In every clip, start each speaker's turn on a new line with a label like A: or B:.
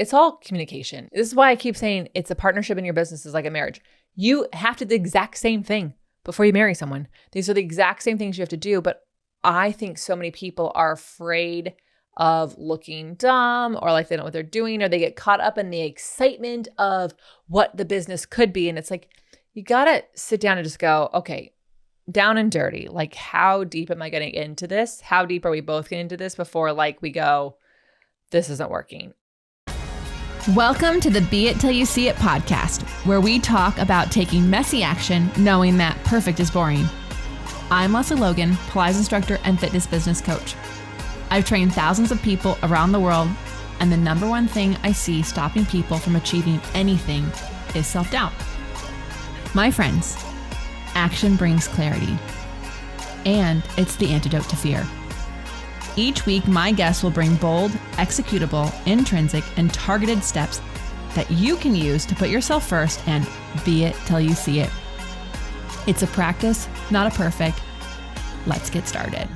A: it's all communication. This is why I keep saying it's a partnership in your business is like a marriage. You have to do the exact same thing before you marry someone. These are the exact same things you have to do. But I think so many people are afraid of looking dumb or like they don't know what they're doing, or they get caught up in the excitement of what the business could be. And it's like, you got to sit down and just go, okay, down and dirty. Like, how deep am I getting into this? How deep are we both getting into this before like we go, this isn't working?
B: Welcome to the Be It Till You See It podcast, where we talk about taking messy action, knowing that perfect is boring. I'm Lesley Logan, Pilates instructor and fitness business coach. I've trained thousands of people around the world, and the number one thing I see stopping people from achieving anything is self-doubt. My friends, action brings clarity, and it's the antidote to fear. Each week, my guests will bring bold, executable, intrinsic, and targeted steps that you can use to put yourself first and be it till you see it. It's a practice, not a perfect. Let's get started.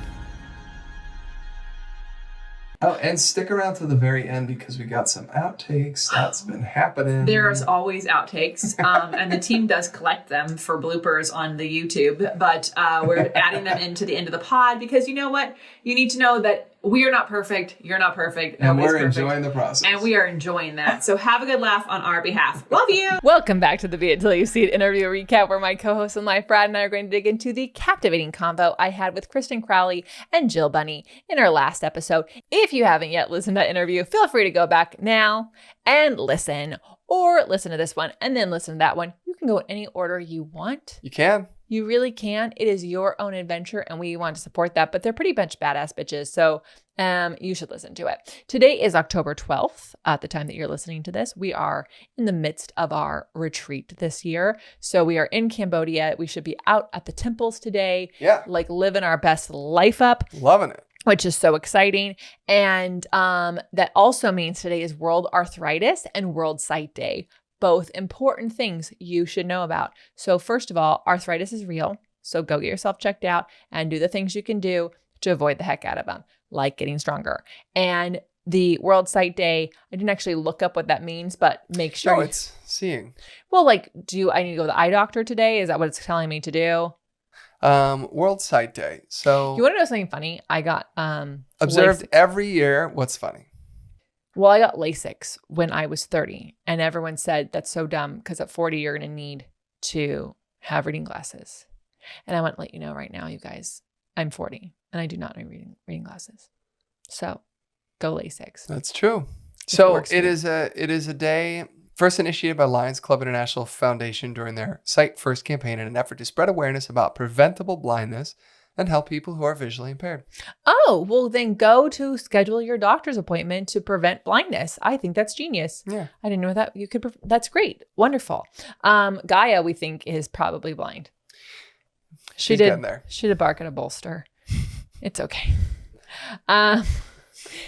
C: Oh, and stick around to the very end because we got some outtakes. That's been happening.
D: There's always outtakes, and the team does collect them for bloopers on the YouTube, but we're adding them into the end of the pod because you know what? You need to know that we are not perfect. You're not perfect.
C: And
D: Nobody's
C: we're
D: perfect.
C: enjoying the process.
D: And we are enjoying that. So have a good laugh on our behalf. Love you.
A: Welcome back to the Be It Till You See It interview recap, where my co-host in life, Brad, and I are going to dig into the captivating convo I had with Kristen Crowley and Jill Bunny in our last episode. If you haven't yet listened to that interview, feel free to go back now and listen, or listen to this one and then listen to that one. You can go in any order you want.
C: You can.
A: You really can. It is your own adventure, and we want to support that, but they're pretty much badass bitches, so you should listen to it. Today is October 12th at the time that you're listening to this. We are in the midst of our retreat this year, so we are in Cambodia. We should be out at the temples today, like living our best life up.
C: Loving it.
A: Which is so exciting. And that also means today is World Arthritis and World Sight Day. Both important things you should know about. So first of all, arthritis is real. So go get yourself checked out and do the things you can do to avoid the heck out of them, like getting stronger. And the World Sight Day, I didn't actually look up what that means, but make sure.
C: No, it's seeing.
A: Well, like, I need to go to the eye doctor today? Is that what it's telling me to do?
C: World Sight Day. So
A: you want to know something funny? I got
C: observed
A: LASIK.
C: every year. What's funny?
A: Well, I got LASIK when I was 30, and everyone said that's so dumb because at 40 you're going to need to have reading glasses. And I want to let you know right now, you guys, I'm 40 and I do not need reading glasses. So go LASIK.
C: That's true. So it is a day first initiated by Lions Club International Foundation during their Sight First campaign in an effort to spread awareness about preventable blindness and help people who are visually impaired.
A: Oh, well then go to schedule your doctor's appointment to prevent blindness. I think that's genius.
C: Yeah.
A: I didn't know that you could. That's great. Wonderful. Gaia, we think, is probably blind. She did bark at a bolster. It's okay.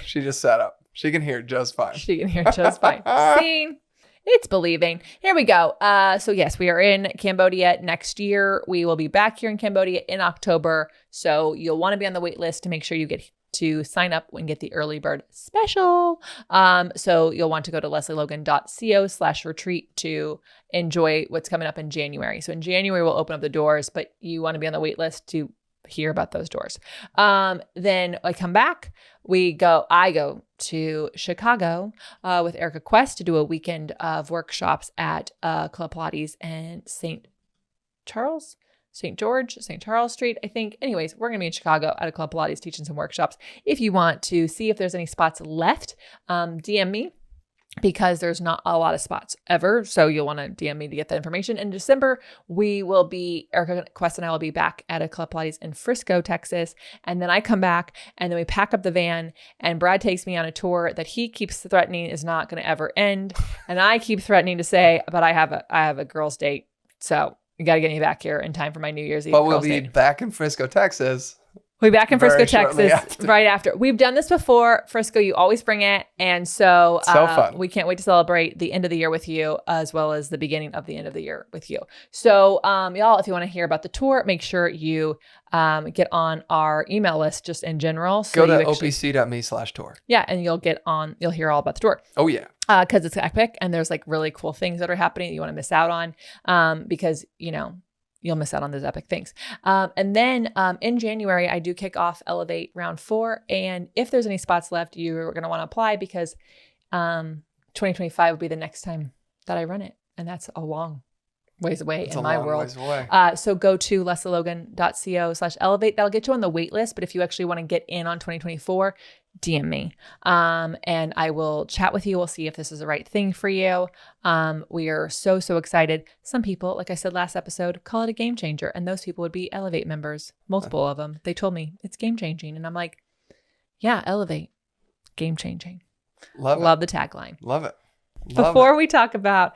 C: She just sat up. She can hear just fine.
A: Seeing. It's believing. Here we go. So yes, we are in Cambodia next year. We will be back here in Cambodia in October. So you'll want to be on the wait list to make sure you get to sign up and get the early bird special. So you'll want to go to lesleylogan.co/retreat to enjoy what's coming up in January. So in January, we'll open up the doors, but you want to be on the wait list to hear about those doors. Then I come back, I go to Chicago with Erica Quest to do a weekend of workshops at Club Pilates and St. Charles Street, I think. Anyways, we're going to be in Chicago at a Club Pilates teaching some workshops. If you want to see if there's any spots left, DM me, because there's not a lot of spots ever. So you'll want to DM me to get that information. In December, Erica Quest and I will be back at a Club Pilates in Frisco, Texas. And then I come back and then we pack up the van and Brad takes me on a tour that he keeps threatening is not going to ever end. And I keep threatening to say, but I have a girls' date. So you got to get me back here in time for my New Year's Eve.
C: But we'll be back in Frisco, Texas.
A: We'll be back in Frisco, Texas right after. We've done this before. Frisco, you always bring it. And so
C: fun.
A: We can't wait to celebrate the end of the year with you as well as the beginning of the end of the year with you. So y'all, if you want to hear about the tour, make sure you get on our email list just in general. So
C: go to opc.me/tour.
A: Yeah. And you'll hear all about the tour.
C: Oh yeah.
A: because it's epic and there's like really cool things that are happening that you want to miss out on, because you'll miss out on those epic things. And then in January, I do kick off Elevate Round 4. And if there's any spots left, you're going to want to apply because 2025 will be the next time that I run it. And that's a long ways away in my world. So go to lesleylogan.co/elevate. That'll get you on the wait list. But if you actually want to get in on 2024, DM me. And I will chat with you. We'll see if this is the right thing for you. We are so excited. Some people, like I said last episode, call it a game changer. And those people would be Elevate members, multiple of them. They told me it's game changing. And I'm like, yeah, Elevate, game changing. Love the tagline.
C: Love it.
A: Before we talk about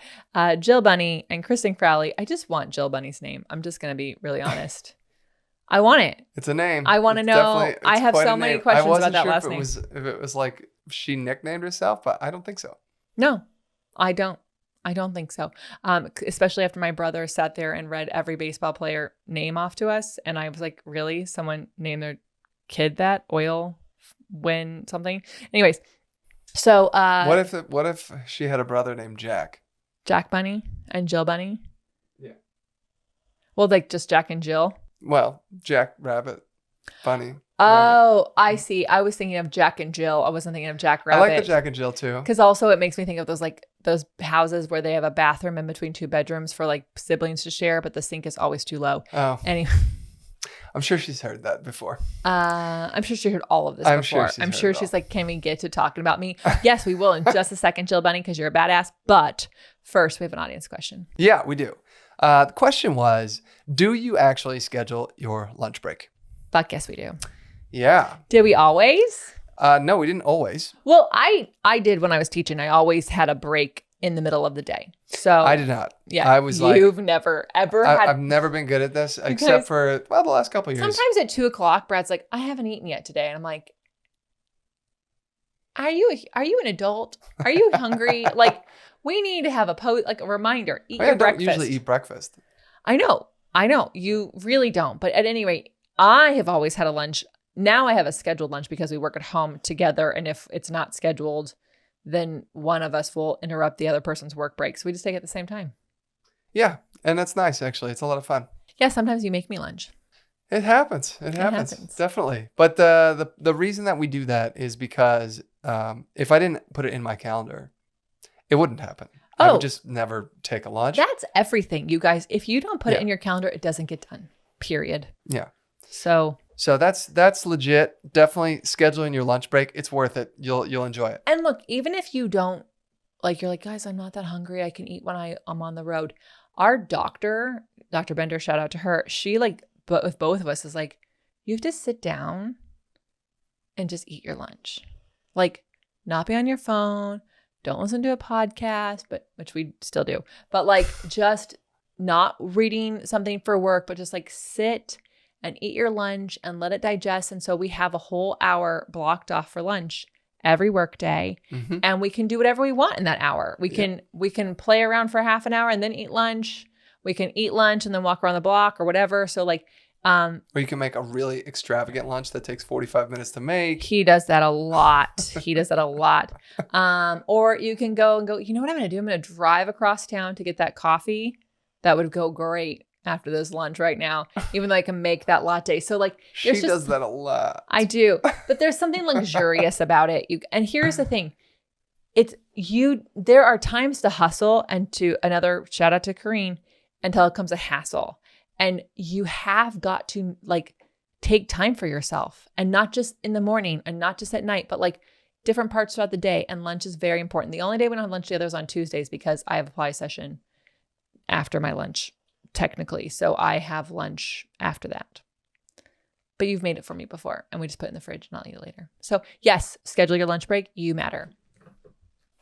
A: Jill Bunny and Kristen Crowley, I just want Jill Bunny's name. I'm just going to be really honest. I want it.
C: It's a name.
A: I want to know. I have so many questions about that last name.
C: If it was like she nicknamed herself, but I don't think so.
A: No, I don't. I don't think so. Especially after my brother sat there and read every baseball player name off to us. And I was like, really? Someone named their kid that? Oil win something? Anyways. So
C: what if she had a brother named Jack?
A: Jack Bunny and Jill Bunny?
C: Yeah.
A: Well, like just Jack and Jill?
C: Well, Jack Rabbit, Bunny.
A: Oh,
C: Rabbit.
A: I see. I was thinking of Jack and Jill. I wasn't thinking of Jack Rabbit.
C: I like the Jack and Jill too.
A: Because also it makes me think of those houses where they have a bathroom in between two bedrooms for like siblings to share, but the sink is always too low.
C: Oh.
A: Anyway.
C: I'm sure she's heard that before.
A: I'm sure she heard all of this before. I'm sure she's like, can we get to talking about me? Yes, we will in just a second, Jill Bunny, because you're a badass. But first, we have an audience question.
C: Yeah, we do. The question was, do you actually schedule your lunch break?
A: Fuck yes, we do.
C: Yeah.
A: Did we always?
C: No, we didn't always.
A: Well, I did when I was teaching. I always had a break in the middle of the day. So
C: I did not.
A: Yeah.
C: I was
A: you've never ever had.
C: I've never been good at this except for the last couple of years.
A: Sometimes at 2:00, Brad's like, I haven't eaten yet today. And I'm like, are you an adult? Are you hungry? Like, we need to have a reminder. Eat your breakfast.
C: I don't usually eat breakfast.
A: I know. You really don't. But at any rate, I have always had a lunch. Now I have a scheduled lunch because we work at home together. And if it's not scheduled, then one of us will interrupt the other person's work break. So we just take it at the same time. Yeah.
C: And that's nice, actually. It's a lot of fun.
A: Yeah. Sometimes you make me lunch.
C: It happens. It happens. Definitely. But the reason that we do that is because if I didn't put it in my calendar, it wouldn't happen. I would just never take a lunch.
A: That's everything, you guys. If you don't put it in your calendar, it doesn't get done. Period.
C: Yeah.
A: So
C: that's legit. Definitely scheduling your lunch break. It's worth it. You'll enjoy it.
A: And look, even if you don't, like, you're like, guys, I'm not that hungry. I can eat when I'm on the road. Our doctor, Dr. Bender, shout out to her. She but with both of us is like, you have to sit down and just eat your lunch. Like, not be on your phone. Don't listen to a podcast, which we still do. But like, just not reading something for work, but just like sit and eat your lunch and let it digest. And so we have a whole hour blocked off for lunch every work day. Mm-hmm. And we can do whatever we want in that hour. We can play around for half an hour and then eat lunch. We can eat lunch and then walk around the block or whatever. So like,
C: or you can make a really extravagant lunch that takes 45 minutes to make.
A: He does that a lot. Or you can go, you know what I'm going to do? I'm going to drive across town to get that coffee. That would go great after this lunch right now, even though I can make that latte. So like,
C: she does that a lot.
A: I do, but there's something luxurious about it. And here's the thing. There are times to hustle, and to another shout out to Kareen, until it comes a hassle. And you have got to like take time for yourself, and not just in the morning and not just at night, but like different parts throughout the day. And lunch is very important. The only day we don't have lunch together is on Tuesdays because I have a apply session after my lunch, technically. So I have lunch after that. But you've made it for me before, and we just put it in the fridge and I'll eat it later. So yes, schedule your lunch break. You matter.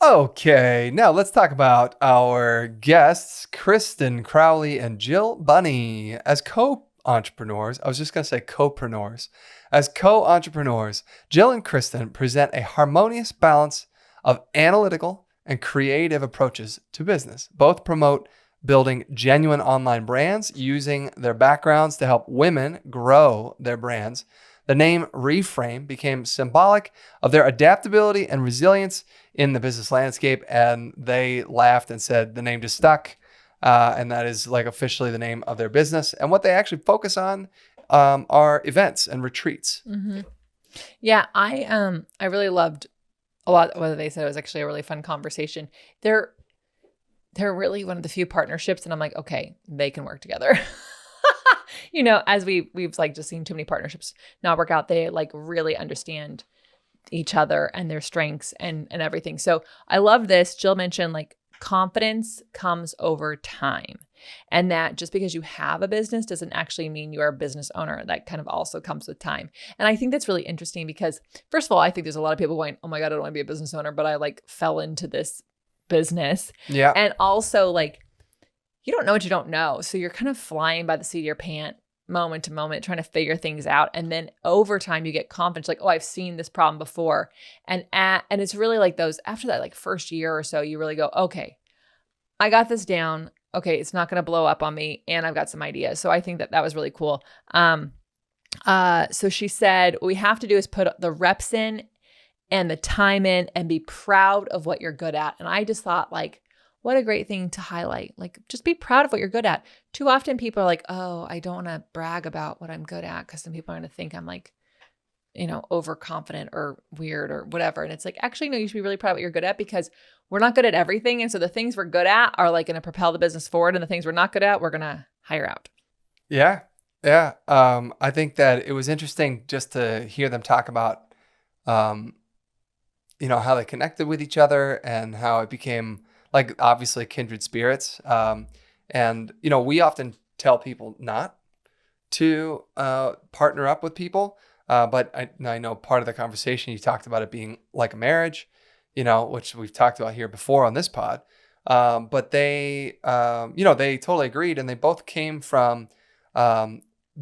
C: Okay, now let's talk about our guests, Kristen Crowley and Jill Bunny. As co-entrepreneurs, I was just going to say co-preneurs. As co-entrepreneurs, Jill and Kristen present a harmonious balance of analytical and creative approaches to business. Both promote building genuine online brands using their backgrounds to help women grow their brands. The name Reframe became symbolic of their adaptability and resilience in the business landscape, and they laughed and said the name just stuck. And that is like officially the name of their business. And what they actually focus on are events and retreats.
A: Mm-hmm. Yeah, I really loved a lot of what they said. It was actually a really fun conversation. They're really one of the few partnerships, and I'm like, okay, they can work together. As we've like just seen too many partnerships not work out. They like really understand each other and their strengths and everything. So I love this. Jill mentioned like confidence comes over time, and that just because you have a business doesn't actually mean you're a business owner. That kind of also comes with time. And I think that's really interesting because first of all, I think there's a lot of people going, oh my God, I don't want to be a business owner, but I like fell into this business.
C: Yeah.
A: And also like, you don't know what you don't know. So you're kind of flying by the seat of your pants moment to moment, trying to figure things out. And then over time you get confidence, like, oh, I've seen this problem before. And it's really like those, after that, like first year or so, you really go, okay, I got this down. Okay. It's not going to blow up on me. And I've got some ideas. So I think that was really cool. So she said, what we have to do is put the reps in and the time in and be proud of what you're good at. And I just thought like, what a great thing to highlight. Like, just be proud of what you're good at. Too often people are like, oh, I don't want to brag about what I'm good at because some people are going to think I'm like, overconfident or weird or whatever. And it's like, actually, no, you should be really proud of what you're good at because we're not good at everything. And so the things we're good at are like going to propel the business forward. And the things we're not good at, we're going to hire out.
C: Yeah. Yeah. I think that it was interesting just to hear them talk about, how they connected with each other and how it became like obviously kindred spirits. And we often tell people not to partner up with people. But I know part of the conversation you talked about it being like a marriage, which we've talked about here before on this pod. But they, they totally agreed, and they both came from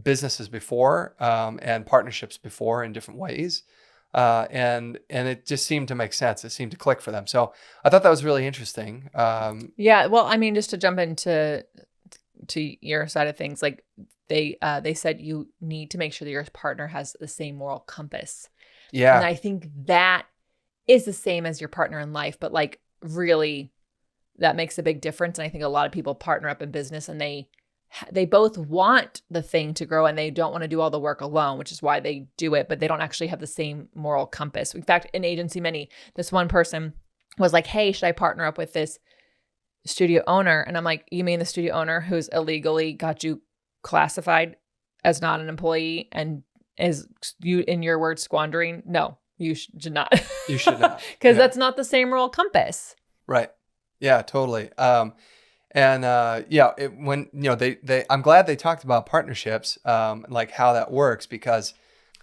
C: businesses before and partnerships before in different ways. And it just seemed to make sense. It seemed to click for them. So I thought that was really interesting.
A: Yeah. Well, I mean, just to jump into your side of things, like they said you need to make sure that your partner has the same moral compass.
C: Yeah.
A: And I think that is the same as your partner in life, but like really that makes a big difference. And I think a lot of people partner up in business and they both want the thing to grow and they don't want to do all the work alone, which is why they do it, but they don't actually have the same moral compass. In fact, in Agency Mini, this one person was like, hey, should I partner up with this studio owner? And I'm like, you mean the studio owner who's illegally got you classified as not an employee and is, you in your words, squandering? No, you should not.
C: You should not.
A: Because that's not the same moral compass.
C: Right. Yeah, totally. I'm glad they talked about partnerships, like how that works, because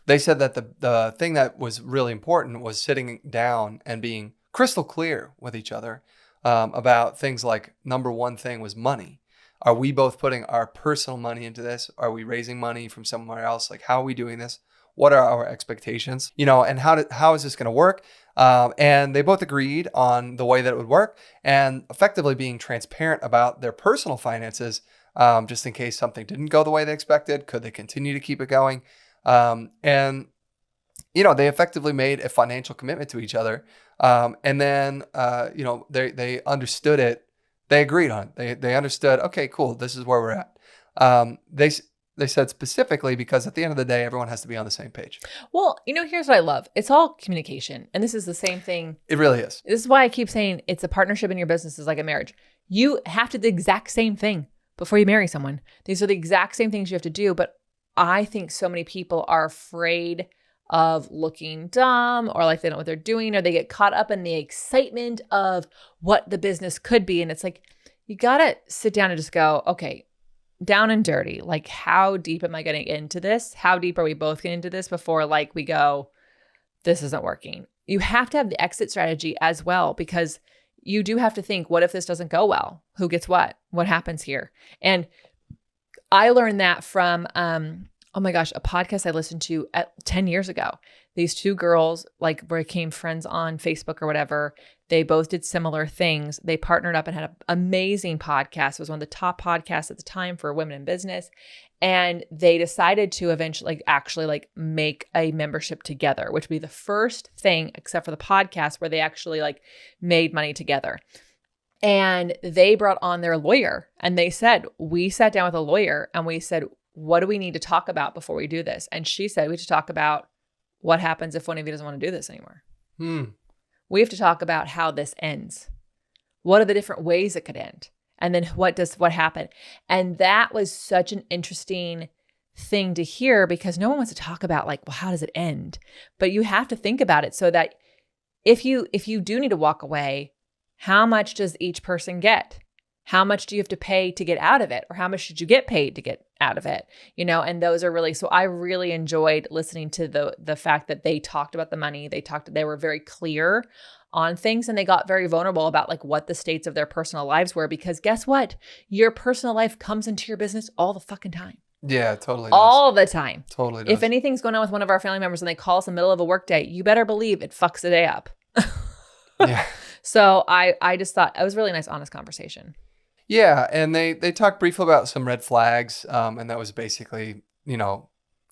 C: they said that the thing that was really important was sitting down and being crystal clear with each other about things like number one thing was money. Are we both putting our personal money into this? Are we raising money from somewhere else? Like, how are we doing this? What are our expectations? And how is this going to work? And they both agreed on the way that it would work and effectively being transparent about their personal finances, just in case something didn't go the way they expected. Could they continue to keep it going? They effectively made a financial commitment to each other. And then, they understood it. They agreed on it. They understood, okay, cool. This is where we're at. They said specifically because at the end of the day, everyone has to be on the same page.
A: Well, here's what I love. It's all communication. And this is the same thing.
C: It really is.
A: This is why I keep saying it's a partnership in your business is like a marriage. You have to do the exact same thing before you marry someone. These are the exact same things you have to do. But I think so many people are afraid of looking dumb or like they don't know what they're doing, or they get caught up in the excitement of what the business could be. And it's like, you got to sit down and just go, okay, down and dirty. Like, how deep am I getting into this? How deep are we both getting into this before like we go, this isn't working? You have to have the exit strategy as well, because you do have to think, what if this doesn't go well? Who gets what? What happens here? And I learned that from, oh my gosh, a podcast I listened to 10 years ago. These two girls like became friends on Facebook or whatever. They both did similar things. They partnered up and had an amazing podcast. It was one of the top podcasts at the time for women in business. And they decided to eventually actually make a membership together, which would be the first thing, except for the podcast, where they actually made money together. And they brought on their lawyer, and they said, we sat down with a lawyer and we said, what do we need to talk about before we do this? And she said, we have to talk about what happens if one of you doesn't want to do this anymore. We have to talk about how this ends. What are the different ways it could end? And then what happen? And that was such an interesting thing to hear, because no one wants to talk about well, how does it end? But you have to think about it so that if you do need to walk away, how much does each person get? How much do you have to pay to get out of it? Or how much should you get paid to get out of it? And those are really, so I really enjoyed listening to the fact that they talked about the money. They were very clear on things, and they got very vulnerable about what the states of their personal lives were, because guess what? Your personal life comes into your business all the fucking time.
C: Yeah, totally does.
A: All the time.
C: Totally does.
A: If anything's going on with one of our family members and they call us in the middle of a work day, you better believe it fucks the day up.
C: Yeah.
A: So I just thought it was a really nice, honest conversation.
C: Yeah, and they talked briefly about some red flags, and that was basically,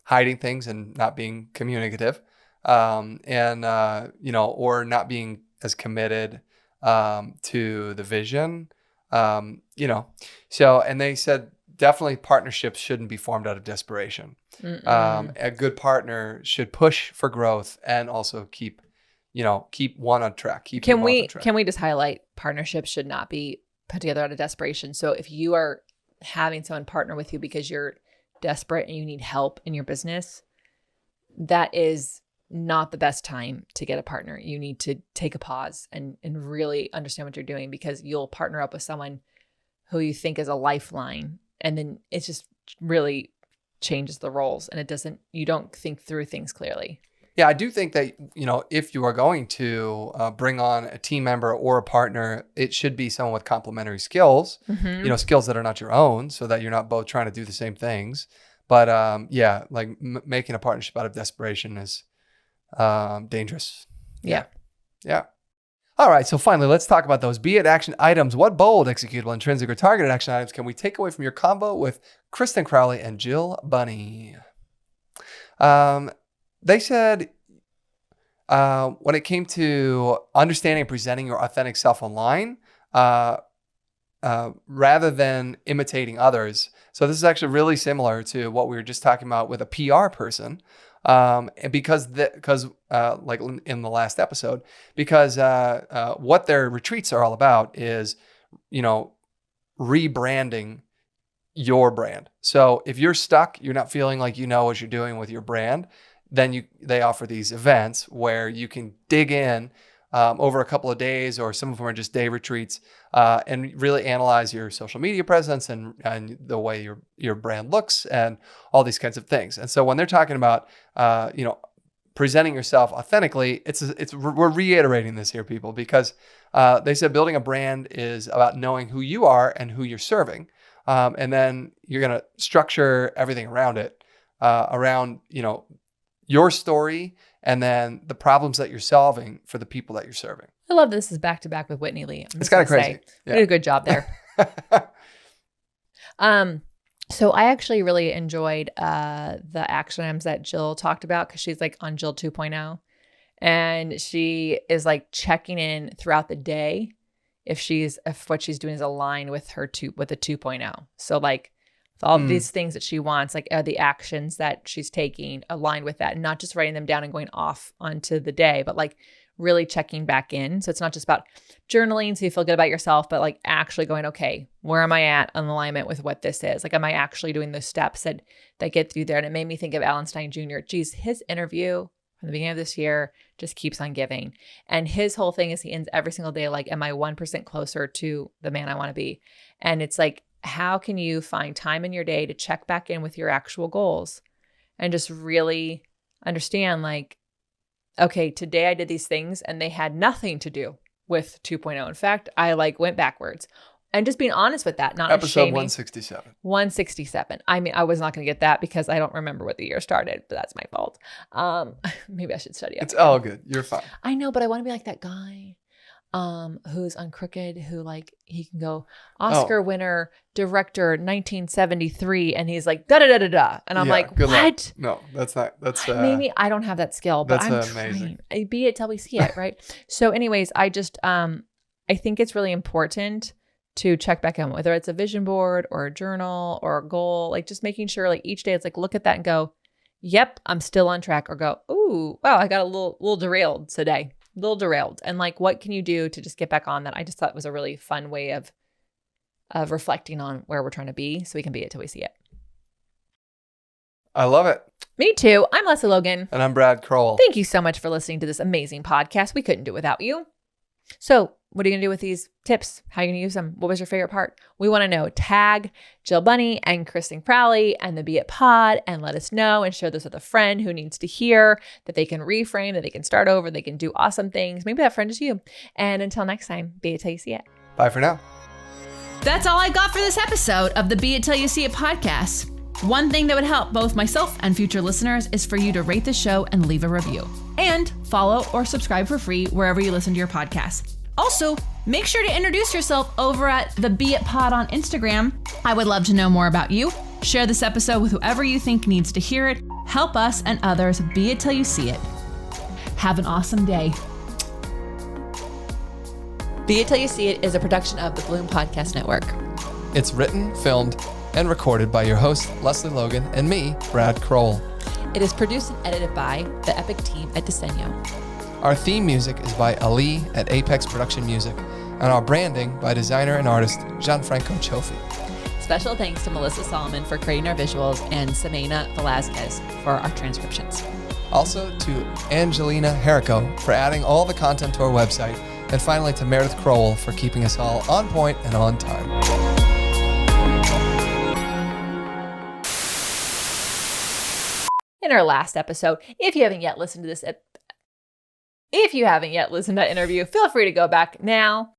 C: hiding things and not being communicative, and or not being as committed to the vision, So, and they said definitely partnerships shouldn't be formed out of desperation. A good partner should push for growth and also keep one on track.
A: Can we just highlight partnerships should not be put together out of desperation? So if you are having someone partner with you because you're desperate and you need help in your business, that is not the best time to get a partner. You need to take a pause and really understand what you're doing, because you'll partner up with someone who you think is a lifeline, and then it just really changes the roles, and you don't think through things clearly.
C: Yeah, I do think that, if you are going to bring on a team member or a partner, it should be someone with complementary skills, skills that are not your own, so that you're not both trying to do the same things. But making a partnership out of desperation is dangerous.
A: Yeah.
C: All right. So finally, let's talk about those beit action items. What bold, executable, intrinsic, or targeted action items can we take away from your convo with Kristen Crowell and Jill Bunny? They said when it came to understanding and presenting your authentic self online, rather than imitating others. So this is actually really similar to what we were just talking about with a PR person. And because like in the last episode, because what their retreats are all about is, rebranding your brand. So if you're stuck, you're not feeling like you know what you're doing with your brand, then they offer these events where you can dig in over a couple of days, or some of them are just day retreats, and really analyze your social media presence and the way your brand looks and all these kinds of things. And so when they're talking about, presenting yourself authentically, we're reiterating this here, people, because they said building a brand is about knowing who you are and who you're serving. And then you're going to structure everything around it, around, your story, and then the problems that you're solving for the people that you're serving.
A: I love this is back to back with Whitney Lee.
C: It's kind of crazy.
A: You did a good job there. So I actually really enjoyed the action items that Jill talked about, because she's on Jill 2.0, and she is checking in throughout the day if what she's doing is aligned with with the 2.0. So all of these things that she wants, are the actions that she's taking aligned with that, and not just writing them down and going off onto the day, but really checking back in. So it's not just about journaling so you feel good about yourself, but actually going, okay, where am I at in alignment with what this is? Am I actually doing those steps that get through there? And it made me think of Alan Stein Jr. Geez, his interview from the beginning of this year just keeps on giving. And his whole thing is he ends every single day am I 1% closer to the man I want to be? And it's how can you find time in your day to check back in with your actual goals and just really understand okay, today I did these things and they had nothing to do with 2.0. In fact, I went backwards, and just being honest with that, not
C: episode
A: shaming.
C: 167.
A: 167. I mean, I was not going to get that because I don't remember what the year started, but that's my fault. Maybe I should study up.
C: It's all good. You're fine.
A: I know, but I want to be like that guy. who's on Crooked, who like he can go Oscar winner, director, 1973, and he's like da da da da da, and I'm like, what?
C: Luck. No, that's not. That's
A: maybe I don't have that skill, but I'm
C: amazing.
A: trying. Be it till we see it, right? So, anyways, I just I think it's really important to check back in, whether it's a vision board or a journal or a goal, like just making sure like each day it's like look at that and go, yep, I'm still on track, or go, ooh, wow, I got a little derailed today. Little derailed, and like what can you do to just get back on that? I just thought was a really fun way of reflecting on where we're trying to be so we can be it till we see it.
C: I love it.
A: Me too. I'm Lesley Logan.
C: And I'm Brad Crowell.
A: Thank you so much for listening to this amazing podcast. We couldn't do it without you. So what are you going to do with these tips? How are you going to use them? What was your favorite part? We want to know. Tag Jill Bunny and Kristen Crowley and the Be It Pod and let us know and share this with a friend who needs to hear that they can reframe, that they can start over, they can do awesome things. Maybe that friend is you. And until next time, be it till you see it.
C: Bye for now.
B: That's all I got for this episode of the Be It Till You See It podcast. One thing that would help both myself and future listeners is for you to rate the show and leave a review. And follow or subscribe for free wherever you listen to your podcast. Also, make sure to introduce yourself over at the Be It Pod on Instagram. I would love to know more about you. Share this episode with whoever you think needs to hear it. Help us and others be it till you see it. Have an awesome day.
A: Be It Till You See It is a production of the Bloom Podcast Network.
C: It's written, filmed, and recorded by your host, Lesley Logan, and me, Brad Crowell.
A: It is produced and edited by the epic team at Diseño.
C: Our theme music is by Ali at Apex Production Music, and our branding by designer and artist Gianfranco Chofi.
A: Special thanks to Melissa Solomon for creating our visuals and Samena Velazquez for our transcriptions.
C: Also to Angelina Herrico for adding all the content to our website, and finally to Meredith Crowell for keeping us all on point and on time.
A: In our last episode, if you haven't yet listened to that interview, feel free to go back now.